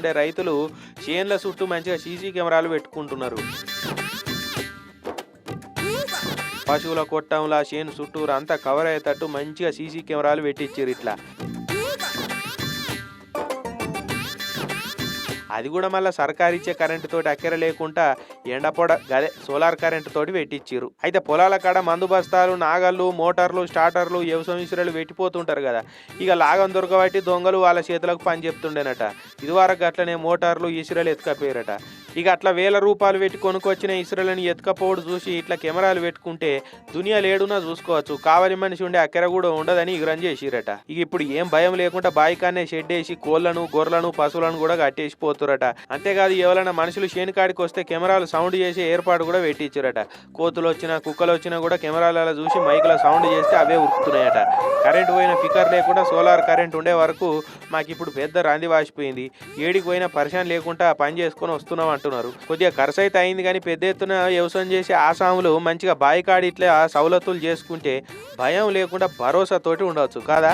ఉండే రైతులు చేన్ల చుట్టూ మంచిగా సీసీ కెమెరాలు పెట్టుకుంటున్నారు. పశువుల కొట్టంలా చేను చుట్టూరు అంతా కవర్ అయ్యేటట్టు మంచిగా సీసీ కెమెరాలు పెట్టించారు ఇట్లా. అది కూడా మళ్ళీ సర్కారు ఇచ్చే కరెంటు తోటి అక్కర లేకుండా ఎండపొడ గదే సోలార్ కరెంటు తోటి పెట్టించారు. అయితే పొలాల కాడ మందు బస్తాలు, నాగళ్ళు, మోటార్లు, స్టార్టర్లు, వ్యవసాయ ఇసురలు పెట్టిపోతుంటారు కదా. ఇక లాగం దొరకబట్టి దొంగలు వాళ్ళ చేతులకు పని చెప్తుండేనట. ఇదివరకు అట్లనే మోటార్లు, ఇసురలు ఎత్తుకపోయారట. ఇక అట్లా ₹1000 పెట్టి కొనుక్కొచ్చిన ఇసురలను ఎత్తుకపోవడం చూసి ఇట్లా కెమెరాలు పెట్టుకుంటే దునియా లేడునా చూసుకోవచ్చు. కావలి మనిషి ఉండే అక్కర కూడా ఉండదని ఇగురం చేసిరట. ఇక ఇప్పుడు ఏం భయం లేకుండా బాయికాన్నే షెడ్ వేసి కోళ్లను, గొర్రెలను, పశువులను కూడా కట్టేసిపోతురట. అంతేకాదు ఎవరైనా మనుషులు చేనుకాడికి వస్తే కెమెరాలు సౌండ్ చేసే ఏర్పాటు కూడా పెట్టించారట. కోతులు వచ్చినా, కుక్కలు వచ్చినా కూడా కెమెరాలలో చూసి మైకుల సౌండ్ చేస్తే అవే ఉరుకుతున్నాయట. కరెంటు పోయిన ఫికర్ లేకుండా సోలార్ కరెంట్ ఉండే వరకు మాకు ఇప్పుడు పెద్ద రంది వాసిపోయింది. ఏడికి పోయినా పరిశాన్ లేకుండా పని చేసుకొని వస్తున్నాం అంటున్నారు. కొద్దిగా ఖర్చు అయితే అయింది కానీ పెద్ద ఎత్తున వ్యవసాయం చేసే ఆసాములు మంచిగా బాయికాడి ఇట్లా సవలతులు చేసుకుంటే భయం లేకుండా భరోసాతోటి ఉండవచ్చు కాదా.